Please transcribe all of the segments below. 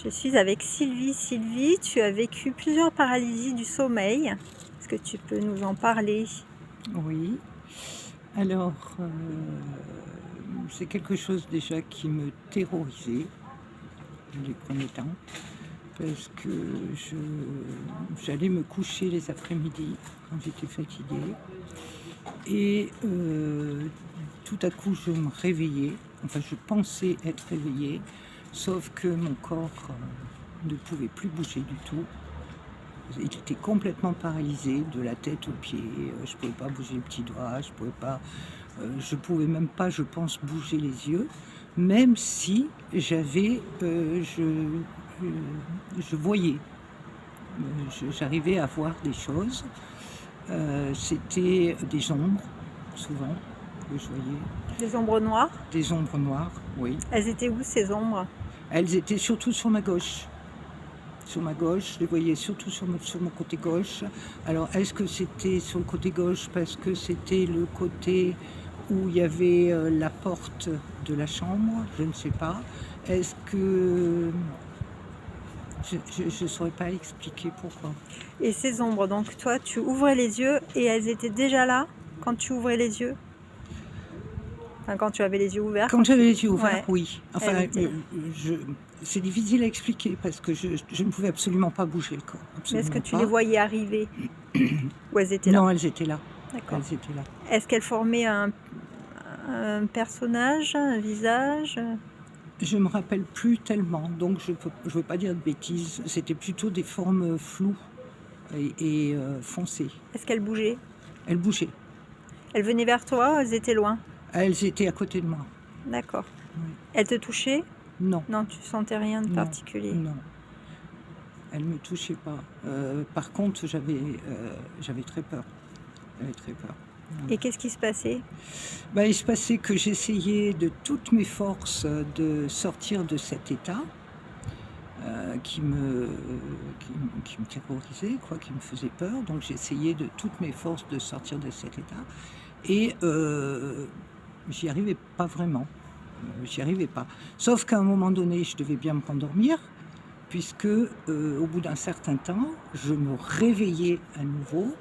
Je suis avec Sylvie. Sylvie, tu as vécu plusieurs paralysies du sommeil. Est-ce que tu peux nous en parler? Oui. Alors, c'est quelque chose déjà qui me terrorisait les premiers temps, parce que j'allais me coucher les après-midi quand j'étais fatiguée, et tout à coup je me réveillais, enfin je pensais être réveillée, sauf que mon corps ne pouvait plus bouger du tout. Il était complètement paralysé de la tête aux pieds. Je ne pouvais pas bouger les petits doigts, je pouvais même pas, je pense, bouger les yeux, même si j'avais, je voyais, j'arrivais à voir des choses. C'était des ombres, souvent, que je voyais. Des ombres noires? Des ombres noires, oui. Elles étaient où ces ombres? Elles étaient surtout sur ma gauche. Sur ma gauche, je les voyais surtout sur mon côté gauche. Alors, est-ce que c'était sur le côté gauche parce que c'était le côté où il y avait la porte de la chambre? Je ne sais pas. Est-ce que... Je ne saurais pas expliquer pourquoi. Et ces ombres, donc toi, tu ouvrais les yeux et elles étaient déjà là quand tu ouvrais les yeux? Enfin, quand tu avais les yeux ouverts? Quand j'avais les yeux ouverts, Ouais. oui. Enfin, c'est difficile à expliquer parce que je ne pouvais absolument pas bouger le corps. Mais est-ce que tu pas. les voyais arriver? Ou elles étaient là? Non, elles étaient là. D'accord. Elles étaient là. Est-ce qu'elles formaient un personnage, un visage? Je me rappelle plus tellement, donc je veux pas dire de bêtises. C'était plutôt des formes floues et foncées. Est-ce qu'elles bougeaient? Elles bougeaient. Elles venaient vers toi ou elles étaient loin? Elles étaient à côté de moi. D'accord. Oui. Elles te touchaient? Non. Non, tu sentais rien de particulier? Non. Elles me touchaient pas. Par contre, j'avais très peur. J'avais très peur. Et qu'est-ce qui se passait? Il se passait que j'essayais de toutes mes forces de sortir de cet état qui me terrorisait, qui me faisait peur. Donc j'essayais de toutes mes forces de sortir de cet état. Et j'y arrivais pas vraiment. J'y arrivais pas. Sauf qu'à un moment donné, je devais bien me rendormir, puisque au bout d'un certain temps, je me réveillais à nouveau.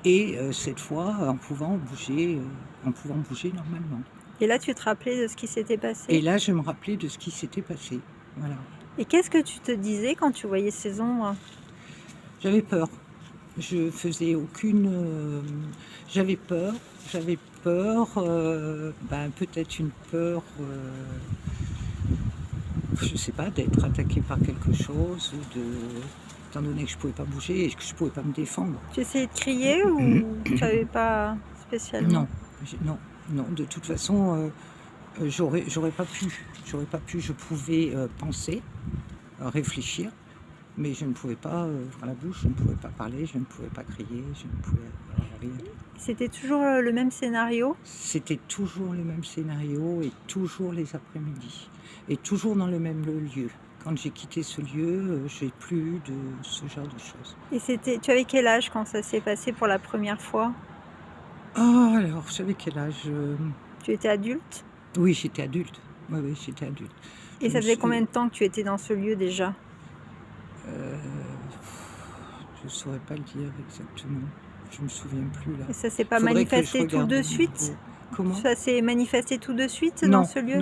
Et cette fois, en pouvant bouger normalement. Et là, tu te rappelais de ce qui s'était passé? Et là, je me rappelais de ce qui s'était passé. Voilà. Et qu'est-ce que tu te disais quand tu voyais ces ombres? J'avais peur. Je faisais aucune... J'avais peur. Peut-être une peur... je sais pas, d'être attaquée par quelque chose, étant donné que je pouvais pas bouger et que je pouvais pas me défendre. Tu essayais de crier ou tu n'avais pas spécialement? Non. De toute façon, j'aurais pas pu. Je pouvais penser, réfléchir, mais je ne pouvais pas ouvrir la bouche, je ne pouvais pas parler, je ne pouvais pas crier, je ne pouvais rien. C'était toujours le même scénario? C'était toujours le même scénario et toujours les après-midi. Et toujours dans le même lieu. Quand j'ai quitté ce lieu, j'ai plus eu de ce genre de choses. Et tu avais quel âge quand ça s'est passé pour la première fois? Oh, alors, j'avais quel âge Tu étais adulte? Oui, j'étais adulte. Oui, j'étais adulte. Et ça faisait combien de temps que tu étais dans ce lieu déjà? Je ne saurais pas le dire exactement. Je ne me souviens plus là. Et ça s'est pas manifesté tout de suite? Comment? Ça s'est manifesté tout de suite dans ce lieu?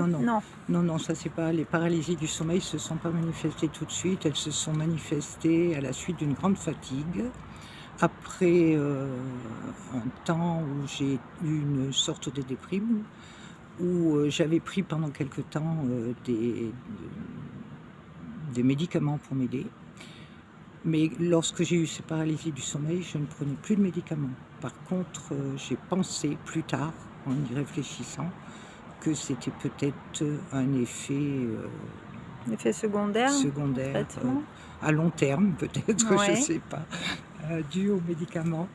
Non, ça c'est pas. Les paralysies du sommeil se sont pas manifestées tout de suite. Elles se sont manifestées à la suite d'une grande fatigue. Après un temps où j'ai eu une sorte de déprime, où j'avais pris pendant quelque temps des médicaments pour m'aider. Mais lorsque j'ai eu ces paralysies du sommeil, je ne prenais plus de médicaments. Par contre, j'ai pensé plus tard, en y réfléchissant, que c'était peut-être un effet secondaire à long terme, peut-être, ouais. Je ne sais pas, dû aux médicaments.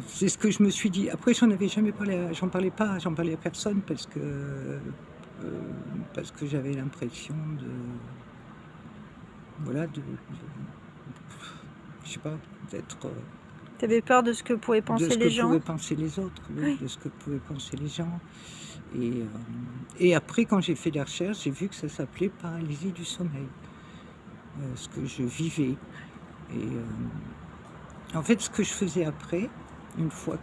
C'est ce que je me suis dit. Après, j'en parlais pas à personne parce que j'avais l'impression je sais pas, d'être... Tu avais peur de ce que pouvaient penser les gens? De ce que pouvaient penser les autres, oui. De ce que pouvaient penser les gens. Et après, quand j'ai fait des recherches, j'ai vu que ça s'appelait paralysie du sommeil. ce que je vivais. Et en fait, ce que je faisais après, une fois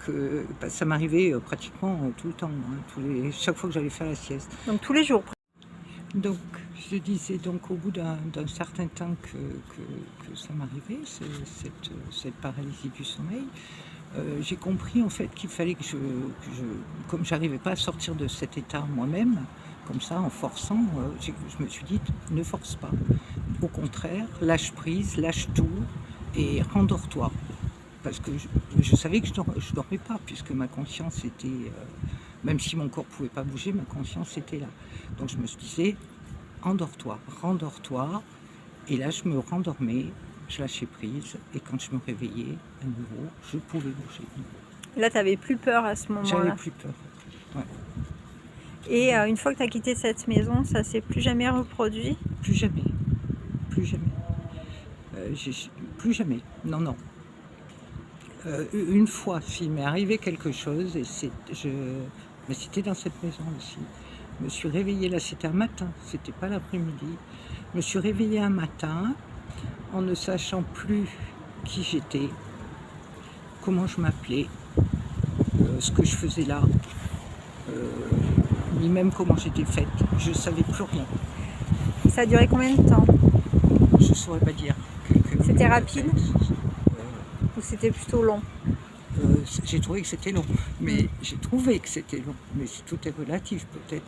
que ça m'arrivait pratiquement tout le temps, hein, chaque fois que j'allais faire la sieste. Donc tous les jours. Donc, je disais donc au bout d'un certain temps que ça m'arrivait, cette paralysie du sommeil, j'ai compris en fait qu'il fallait que comme j'arrivais pas à sortir de cet état moi-même, comme ça, en forçant, je me suis dit, ne force pas. Au contraire, lâche prise, lâche tout et rendors-toi. Parce que je savais que je dormais pas, puisque ma conscience était, même si mon corps pouvait pas bouger, ma conscience était là. Donc je me disais, endors-toi, rendors-toi. Et là, je me rendormais, je lâchais prise, et quand je me réveillais à nouveau, je pouvais bouger. Là, tu n'avais plus peur à ce J'avais moment-là. plus peur. Ouais. Et une fois que tu as quitté cette maison, ça s'est plus jamais reproduit? Plus jamais. Plus jamais. Plus jamais. Non, non. Une fois, s'il m'est arrivé quelque chose, mais c'était dans cette maison aussi. Je me suis réveillée, là c'était un matin, c'était pas l'après-midi. Je me suis réveillée un matin en ne sachant plus qui j'étais, comment je m'appelais, ce que je faisais là, ni même comment j'étais faite. Je ne savais plus rien. Ça a duré combien de temps? Je ne saurais pas dire. C'était rapide ou c'était plutôt long? J'ai trouvé que c'était long, mais j'ai trouvé que c'était long. Mais tout est relatif. Peut-être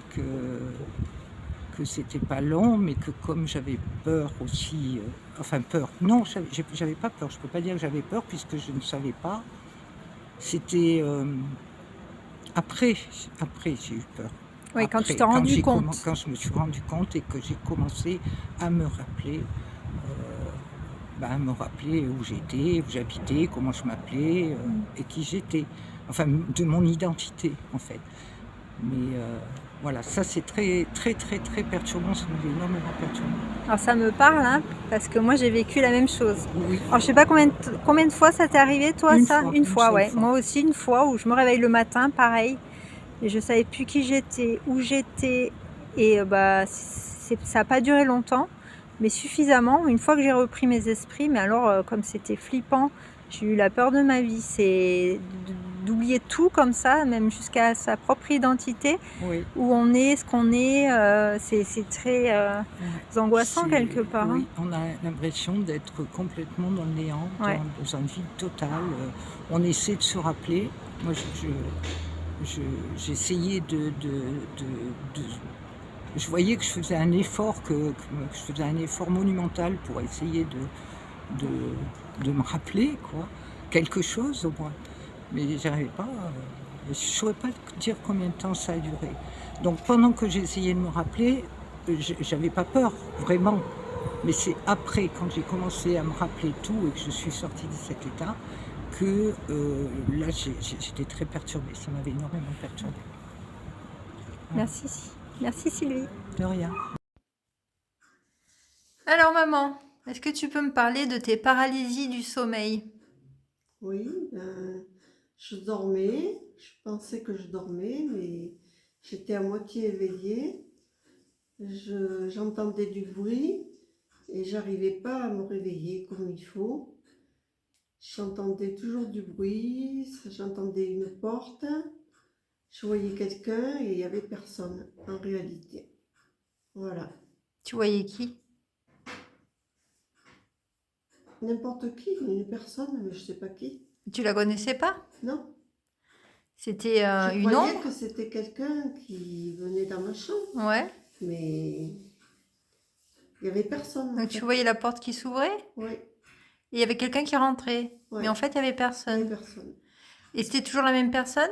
que c'était pas long, mais que comme j'avais peur aussi, enfin peur, non, j'avais pas peur. Je peux pas dire que j'avais peur puisque je ne savais pas. C'était après j'ai eu peur. Oui, Après, quand tu t'es rendu compte. Quand je me suis rendu compte et que j'ai commencé à me rappeler. Me rappeler où j'étais, où j'habitais, comment je m'appelais et qui j'étais. Enfin, de mon identité, en fait. Mais voilà, ça c'est très, très, très, très perturbant. Ça m'avait énormément perturbé. Alors ça me parle, hein, parce que moi j'ai vécu la même chose. Oui. Alors je sais pas combien de fois ça t'est arrivé, toi, ça? Une fois, ouais. Fois. Moi aussi, une fois où je me réveille le matin, pareil. Et je savais plus qui j'étais, où j'étais. Et ça n'a pas duré longtemps, mais suffisamment. Une fois que j'ai repris mes esprits, mais alors comme c'était flippant, j'ai eu la peur de ma vie. C'est d'oublier tout comme ça, même jusqu'à sa propre identité, oui. Où on est, ce qu'on est. C'est très angoissant quelque part. Oui, on a l'impression d'être complètement dans le néant, Ouais. dans un vide total. On essaie de se rappeler. Moi, j'essayais je voyais que je faisais un effort, que je faisais un effort monumental pour essayer de me rappeler, quoi, quelque chose au moins. Mais j'arrivais pas, je ne saurais pas dire combien de temps ça a duré. Donc pendant que j'essayais de me rappeler, j'avais pas peur, vraiment. Mais c'est après, quand j'ai commencé à me rappeler tout et que je suis sortie de cet état, que là j'étais très perturbée. Ça m'avait énormément perturbée. Merci. Merci Sylvie. De rien. Alors maman, est-ce que tu peux me parler de tes paralysies du sommeil? Oui, je dormais, je pensais que je dormais, mais j'étais à moitié éveillée. J'entendais du bruit et j'arrivais pas à me réveiller comme il faut. J'entendais toujours du bruit, j'entendais une porte, je voyais quelqu'un et il n'y avait personne en réalité. Voilà. Tu voyais qui? N'importe qui, une personne, mais je sais pas qui. Tu la connaissais pas? Non. C'était Je une croyais ombre? que c'était quelqu'un qui venait dans ma chambre, Ouais. mais il n'y avait personne. Donc tu voyais la porte qui s'ouvrait Oui, et il y avait quelqu'un qui rentrait. ouais. Mais en fait, il n'y avait Il n'y personne. avait personne. Et c'était toujours la même personne?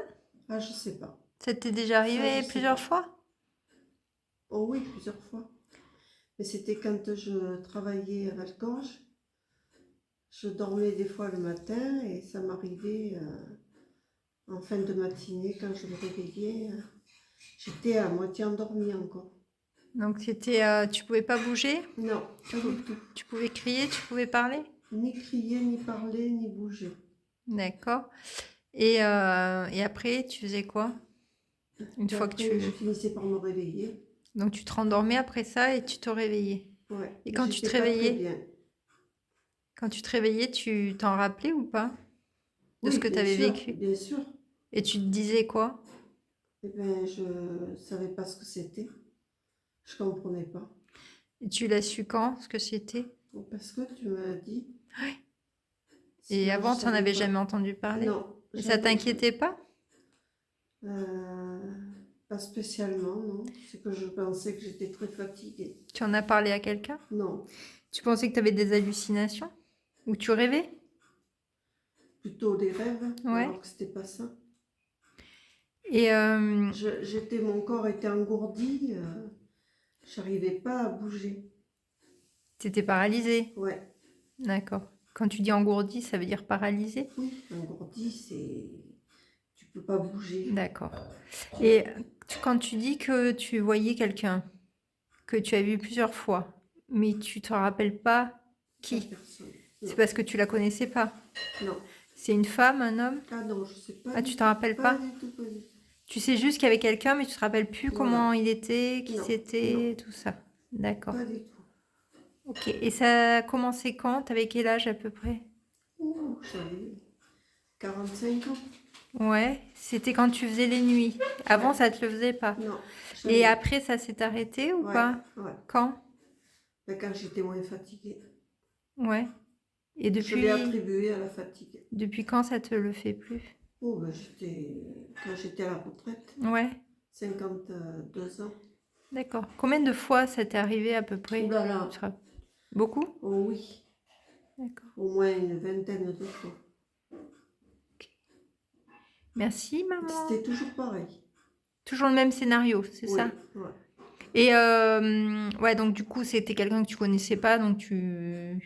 Ah, je sais pas. Ça t'est déjà arrivé je sais plusieurs pas. fois? Oh oui, plusieurs fois. Mais c'était quand je travaillais à Valcange. Je dormais des fois le matin et ça m'arrivait en fin de matinée quand je me réveillais. J'étais à moitié endormie encore. Donc tu pouvais pas bouger? Non, pas du tout. Tu pouvais crier, tu pouvais parler? Ni crier, ni parler, ni bouger. D'accord. Et après, tu faisais quoi? Une Et fois que après, je finissais par me réveiller. Donc tu te rendormais après ça et tu te réveillais. Ouais. Et Mais quand tu te j'étais pas très réveillais, bien. tu t'en rappelais ou pas de ce Oui, que tu avais vécu? bien sûr. Et tu te disais quoi? Eh bien, je savais pas ce que c'était. Je comprenais pas. Et tu l'as su quand, ce que c'était? Bon, parce que tu m'as dit, Et sinon je avant, tu n'en savais avais pas. jamais entendu parler? Non, Et ça jamais, jamais. t'inquiétait pas? Euh, Pas spécialement, non. C'est que je pensais que j'étais très fatiguée. Tu en as parlé à quelqu'un? Non, Tu pensais que tu avais des hallucinations? Ou tu rêvais? plutôt des rêves, Ouais. alors que c'était pas ça. Et Mon corps était engourdi, j'arrivais pas à bouger. t'étais paralysée? Ouais, D'accord. Quand tu dis engourdi, ça veut dire paralysé? oui, engourdi, c'est... Tu peux pas bouger. D'accord. Et quand tu dis que tu voyais quelqu'un, que tu as vu plusieurs fois, mais tu te rappelles pas Pas qui? personne. C'est Non, parce que tu la connaissais pas. non. C'est une femme, un homme? Ah non, je sais pas Ah, du tu t'en tout. rappelles Pas pas? du tout, pas du tout. Tu sais juste qu'il y avait quelqu'un, mais tu te rappelles plus comment Voilà. il était, qui Non, c'était, non, tout ça. D'accord. pas du tout. Ok. Et ça a commencé quand? T'avais quel âge à peu près? Ouh, j'avais 45 ans. Ouais, c'était quand tu faisais les nuits. Avant, Ouais. ça te le faisait pas. Non, Et jamais. après, ça s'est arrêté ou Ouais, pas? ouais. Quand? Ben, quand j'étais moins fatiguée. Ouais. Et Je l'ai attribué à la fatigue. depuis quand ça te le fait plus? Oh, ben, quand j'étais à la retraite, Ouais, 52 ans. d'accord. Combien de fois ça t'est arrivé à peu près? Ouh là là, Tu te rapp- Beaucoup? oh oui, D'accord. au moins une vingtaine de fois. Merci, maman. C'était toujours pareil. Toujours le même scénario, c'est Oui, ça? ouais. Et ouais, donc du coup, c'était quelqu'un que tu connaissais pas, donc tu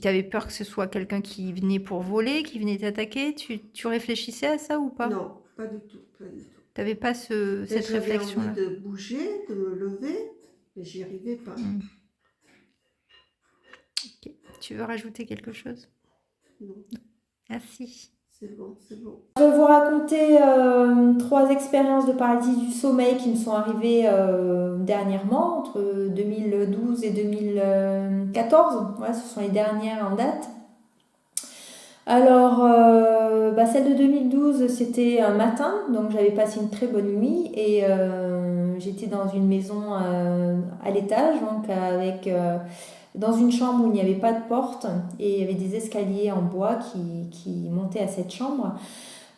avais peur que ce soit quelqu'un qui venait pour voler, qui venait t'attaquer. Tu réfléchissais à ça ou pas? Non, pas du tout, pas du tout. T'avais pas Ben, cette j'avais envie réflexion-là? de bouger, de me lever, mais j'y arrivais pas. Hmm. Ok. Tu veux rajouter quelque chose? Non, Merci. c'est bon, c'est bon. Je vais vous raconter 3 expériences de paralysie du sommeil qui me sont arrivées dernièrement, entre 2012 et 2014. Ouais, ce sont les dernières en date. Alors, celle de 2012, c'était un matin, donc j'avais passé une très bonne nuit et j'étais dans une maison à l'étage, donc dans une chambre où il n'y avait pas de porte et il y avait des escaliers en bois qui montaient à cette chambre.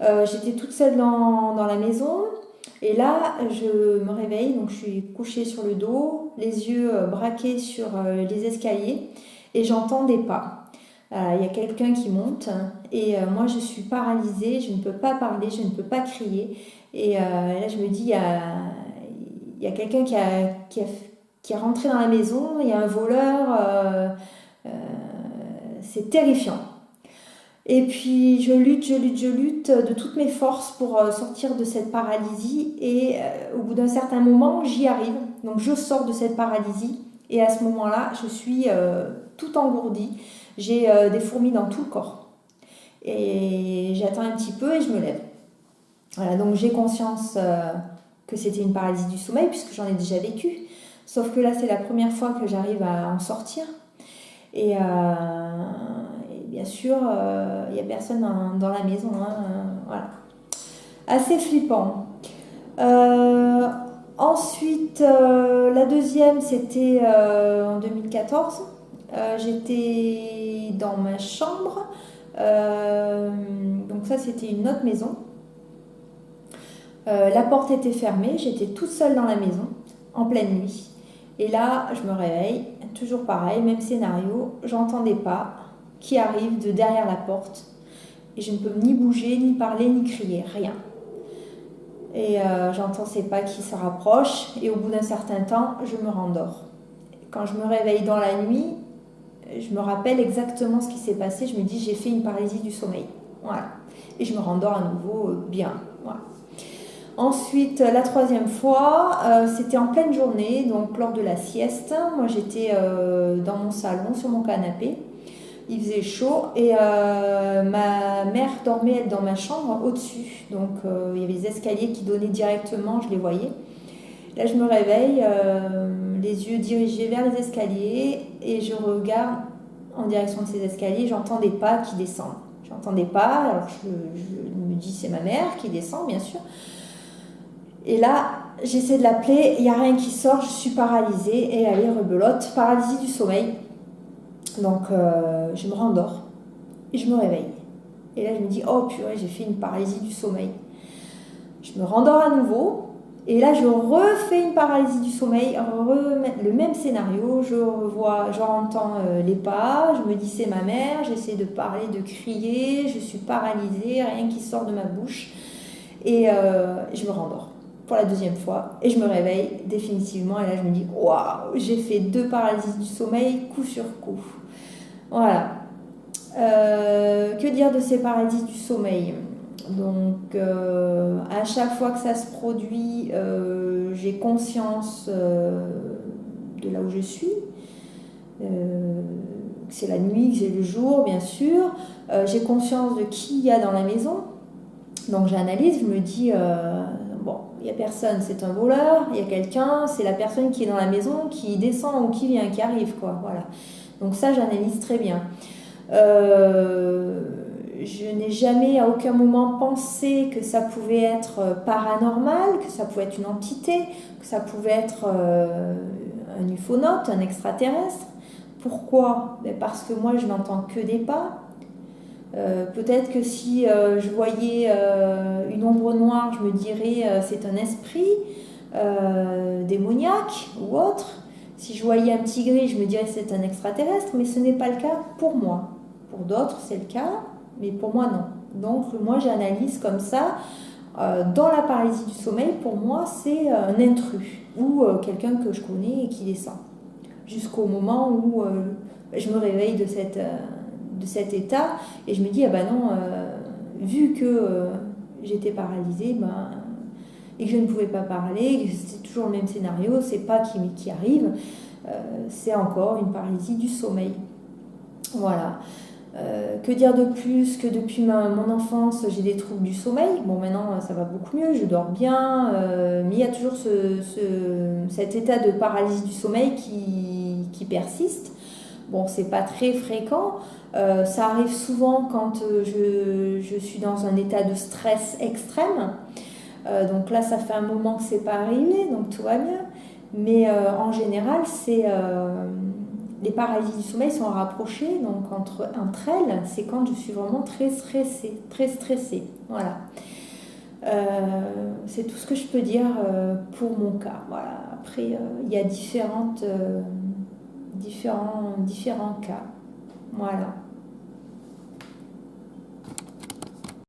J'étais toute seule dans la maison et là je me réveille, donc je suis couchée sur le dos, les yeux braqués sur les escaliers et j'entends des pas. Il y a quelqu'un qui monte et moi je suis paralysée, je ne peux pas parler, je ne peux pas crier et là je me dis il y a quelqu'un qui est rentré dans la maison, il y a un voleur, c'est terrifiant. Et puis je lutte de toutes mes forces pour sortir de cette paralysie et au bout d'un certain moment j'y arrive, donc je sors de cette paralysie et à ce moment-là je suis tout engourdie, j'ai des fourmis dans tout le corps et j'attends un petit peu et je me lève. Voilà, donc j'ai conscience que c'était une paralysie du sommeil puisque j'en ai déjà vécu, sauf que là c'est la première fois que j'arrive à en sortir et bien sûr il n'y a personne dans la maison, voilà, assez flippant. Ensuite la deuxième c'était en 2014. J'étais dans ma chambre, donc ça c'était une autre maison. La porte était fermée, j'étais toute seule dans la maison, en pleine nuit. Et là, je me réveille, toujours pareil, même scénario, j'entends des pas qui arrivent de derrière la porte. Et je ne peux ni bouger, ni parler, ni crier, rien. Et j'entends ces pas qui se rapprochent, et au bout d'un certain temps, je me rendors. Quand je me réveille dans la nuit, je me rappelle exactement ce qui s'est passé, je me dis j'ai fait une paralysie du sommeil. Voilà. Et je me rendors à nouveau bien. Voilà. Ensuite, la troisième fois, c'était en pleine journée, donc lors de la sieste. Moi, j'étais dans mon salon, sur mon canapé. Il faisait chaud et ma mère dormait dans ma chambre au-dessus. Donc, il y avait des escaliers qui donnaient directement, je les voyais. Là, je me réveille, les yeux dirigés vers les escaliers et je regarde en direction de ces escaliers. J'entends des pas qui descendent. J'entends des pas, alors je me dis c'est ma mère qui descend, bien sûr. Et là, j'essaie de l'appeler, il n'y a rien qui sort, je suis paralysée et elle est rebelote, paralysie du sommeil. Donc, je me rendors et je me réveille. Et là, je me dis, oh purée, j'ai fait une paralysie du sommeil. Je me rendors à nouveau. Et là, je refais une paralysie du sommeil, le même scénario. Je entends les pas, je me dis c'est ma mère, j'essaie de parler, de crier, je suis paralysée, rien qui sort de ma bouche. Et je me rendors pour la deuxième fois. Et je me réveille définitivement. Et là, je me dis, waouh, j'ai fait 2 paralysies du sommeil, coup sur coup. Voilà. Que dire de ces paralysies du sommeil ? Donc, à chaque fois que ça se produit, j'ai conscience de là où je suis. Que c'est la nuit, que c'est le jour, bien sûr. J'ai conscience de qui il y a dans la maison. Donc, j'analyse, je me dis, bon, il n'y a personne, c'est un voleur, il y a quelqu'un, c'est la personne qui est dans la maison, qui descend ou qui vient, qui arrive, quoi. Voilà. Donc, ça, j'analyse très bien. Je n'ai jamais à aucun moment pensé que ça pouvait être paranormal, que ça pouvait être une entité, que ça pouvait être un ufonaute, un extraterrestre. Pourquoi ? Parce que moi je n'entends que des pas. Peut-être que si je voyais une ombre noire, je me dirais c'est un esprit démoniaque ou autre. Si je voyais un petit gris, je me dirais c'est un extraterrestre, mais ce n'est pas le cas pour moi. Pour d'autres, c'est le cas, mais pour moi, non. Donc, moi, j'analyse comme ça. Dans la paralysie du sommeil, pour moi, c'est un intrus ou quelqu'un que je connais et qui descend. Jusqu'au moment où je me réveille de cet état et je me dis, ah ben non, vu que j'étais paralysée, et que je ne pouvais pas parler, que c'est toujours le même scénario, c'est pas qui arrive, c'est encore une paralysie du sommeil. Voilà. Que dire de plus que depuis mon enfance, j'ai des troubles du sommeil. Bon, maintenant, ça va beaucoup mieux, je dors bien, mais il y a toujours cet état de paralysie du sommeil qui persiste. Bon, c'est pas très fréquent. Ça arrive souvent quand je suis dans un état de stress extrême. Donc là, ça fait un moment que c'est pas arrivé, donc tout va bien. Mais en général, les paralysies du sommeil sont rapprochées, donc entre elles, c'est quand je suis vraiment très stressée. Voilà. C'est tout ce que je peux dire pour mon cas. Voilà. Après, il y a différents cas. Voilà.